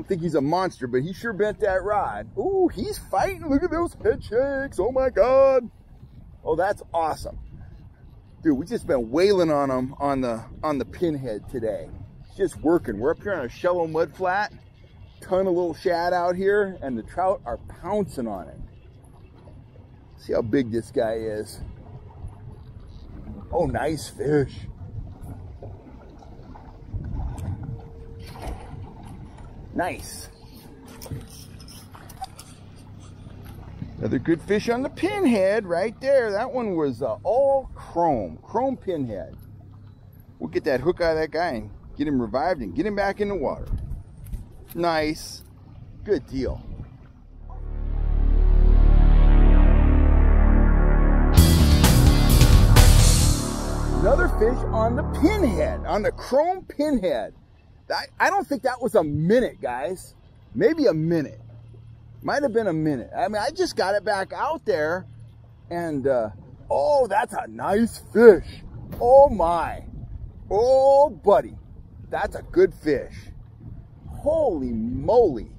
don't think he's a monster, but he sure bent that rod. Ooh, he's fighting. Look at those head shakes. Oh my God. Oh, that's awesome. Dude, we just been wailing on him on the pinhead today. It's just working. We're up here on a shallow mud flat. Ton of little shad out here, and the trout are pouncing on it. See how big this guy is. Oh, nice fish. Nice. Another good fish on the pinhead right there. That one was all chrome pinhead. We'll get that hook out of that guy and get him revived and get him back in the water. Nice. Good deal. Another fish on the pinhead, on the chrome pinhead. I don't think that was a minute, guys. Maybe a minute. Might have been a minute. I mean, I just got it back out there, and oh, that's a nice fish. Oh my. Oh, buddy. That's a good fish. Holy moly.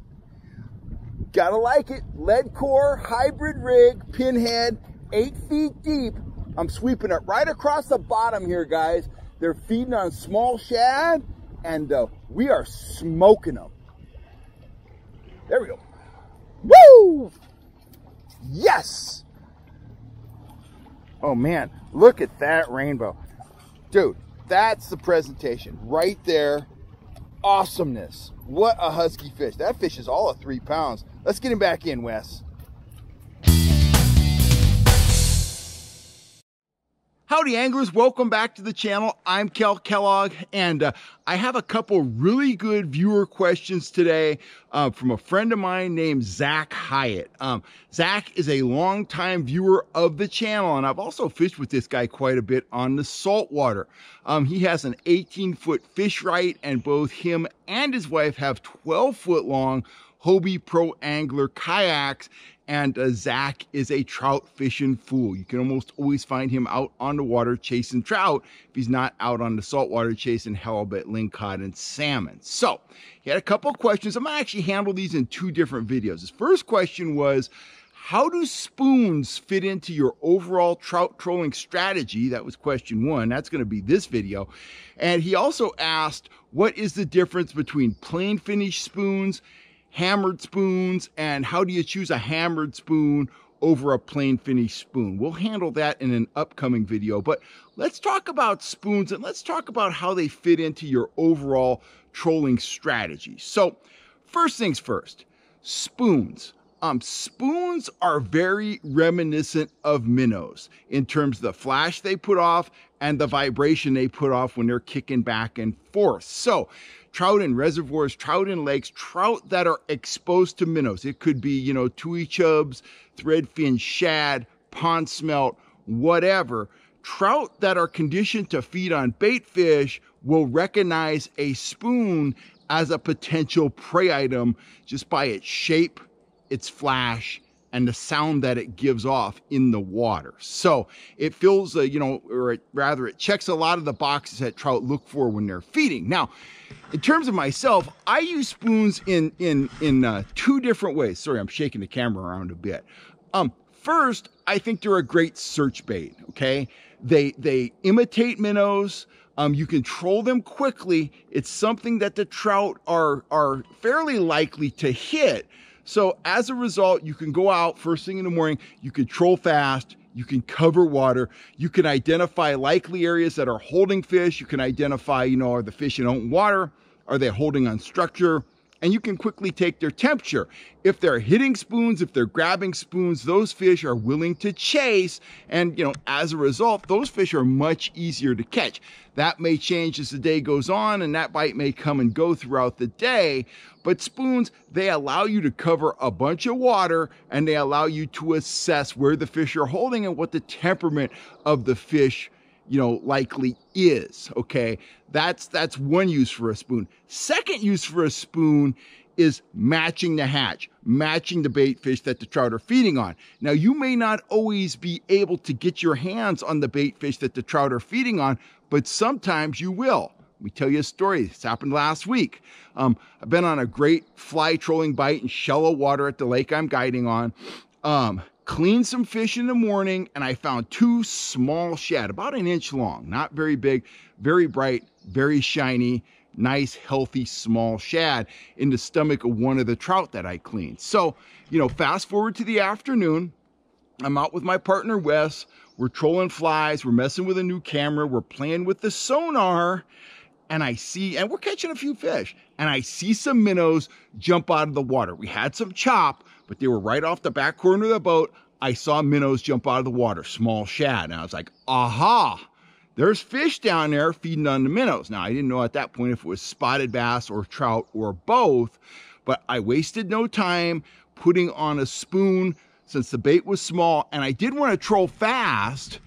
Gotta like it. Lead core, hybrid rig, pinhead, 8 feet deep. I'm sweeping it right across the bottom here, guys. They're feeding on small shad, and we are smoking them. There we go. Woo! Yes! Oh man, look at that rainbow. Dude, that's the presentation right there. Awesomeness. What a husky fish. That fish is all of 3 pounds. Let's get him back in, Wes. Howdy anglers, welcome back to the channel. I'm Kel Kellogg, and I have a couple really good viewer questions today from a friend of mine named Zach Hyatt. Zach is a longtime viewer of the channel, and I've also fished with this guy quite a bit on the saltwater. He has an 18-foot fish right, and both him and his wife have 12-foot long Hobie Pro Angler kayaks, and Zach is a trout fishing fool. You can almost always find him out on the water chasing trout if he's not out on the saltwater chasing halibut, lingcod, and salmon. So he had a couple of questions. I'm gonna actually handle these in 2 different videos. His first question was, how do spoons fit into your overall trout trolling strategy? That was question 1. That's going to be this video. And he also asked, what is the difference between plain finish spoons, hammered spoons, and how do you choose a hammered spoon over a plain finish spoon? We'll handle that in an upcoming video, but let's talk about spoons and let's talk about how they fit into your overall trolling strategy. So first things first, spoons. Spoons are very reminiscent of minnows in terms of the flash they put off and the vibration they put off when they're kicking back and forth. So trout in reservoirs, trout in lakes, trout that are exposed to minnows. It could be, you know, tui chubs, threadfin shad, pond smelt, whatever. Trout that are conditioned to feed on bait fish will recognize a spoon as a potential prey item just by its shape, its flash, and the sound that it gives off in the water. So it feels, you know, or rather it checks a lot of the boxes that trout look for when they're feeding. Now, in terms of myself, I use spoons in 2 different ways. Sorry, I'm shaking the camera around a bit. First, I think they're a great search bait, okay? They imitate minnows. You can troll them quickly. It's something that the trout are fairly likely to hit. So as a result, you can go out first thing in the morning, you can troll fast, you can cover water, you can identify likely areas that are holding fish, you can identify, you know, are the fish in open water, are they holding on structure, and you can quickly take their temperature. If they're hitting spoons, if they're grabbing spoons, those fish are willing to chase, and you know, as a result, those fish are much easier to catch. That may change as the day goes on, and that bite may come and go throughout the day, but spoons, they allow you to cover a bunch of water, and they allow you to assess where the fish are holding and what the temperament of the fish, you know, likely is, okay? That's one use for a spoon. Second use for a spoon is matching the hatch, matching the bait fish that the trout are feeding on. Now, you may not always be able to get your hands on the bait fish that the trout are feeding on, but sometimes you will. Let me tell you a story. This happened last week. I've been on a great fly trolling bite in shallow water at the lake I'm guiding on. Cleaned some fish in the morning, and I found 2 small shad, about 1 inch long, not very big, very bright, very shiny, nice, healthy, small shad in the stomach of one of the trout that I cleaned. So, fast forward to the afternoon, I'm out with my partner, Wes. We're trolling flies. We're messing with a new camera. We're playing with the sonar. And we're catching a few fish. And I see some minnows jump out of the water. We had some chop, but they were right off the back corner of the boat. I saw minnows jump out of the water, small shad. And I was like, aha, there's fish down there feeding on the minnows. Now, I didn't know at that point if it was spotted bass or trout or both, but I wasted no time putting on a spoon since the bait was small and I did want to troll fast.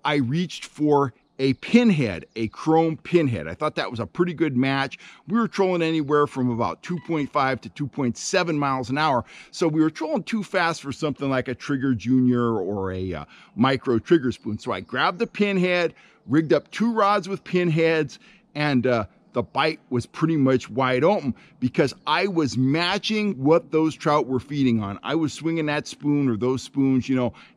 I reached for a pinhead, a chrome pinhead. I thought that was a pretty good match. We were trolling anywhere from about 2.5 to 2.7 miles an hour. So we were trolling too fast for something like a Trigger Junior or a micro trigger spoon. So I grabbed the pinhead, rigged up 2 rods with pinheads, and the bite was pretty much wide open because I was matching what those trout were feeding on. I was swinging that spoon or those spoons,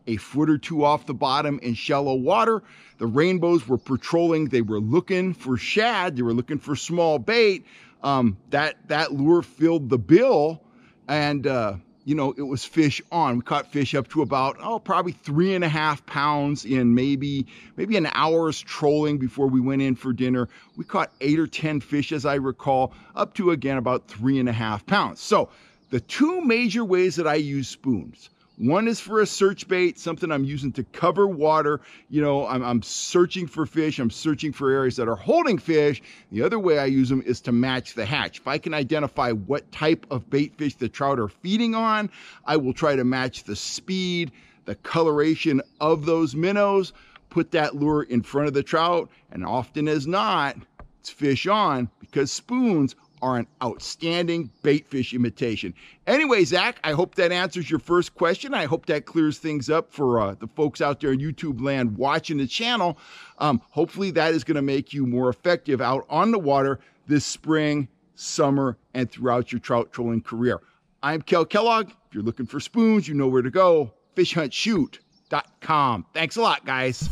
a foot or 2 off the bottom in shallow water. The rainbows were patrolling. They were looking for shad. They were looking for small bait. That lure filled the bill, and it was fish on. We caught fish up to about, probably 3.5 pounds in maybe an hour's trolling before we went in for dinner. We caught 8 or 10 fish, as I recall, up to, again, about 3.5 pounds. So the 2 major ways that I use spoons. One is for a search bait, something I'm using to cover water. I'm searching for fish. I'm searching for areas that are holding fish. The other way I use them is to match the hatch. If I can identify what type of bait fish the trout are feeding on, I will try to match the speed, the coloration of those minnows, put that lure in front of the trout, and often as not, it's fish on because spoons are an outstanding bait fish imitation. Anyway, Zach, I hope that answers your first question. I hope that clears things up for the folks out there in YouTube land watching the channel. Hopefully that is going to make you more effective out on the water this spring, summer, and throughout your trout trolling career. I'm Kel Kellogg. If you're looking for spoons, you know where to go. FishHuntShoot.com. Thanks a lot, guys.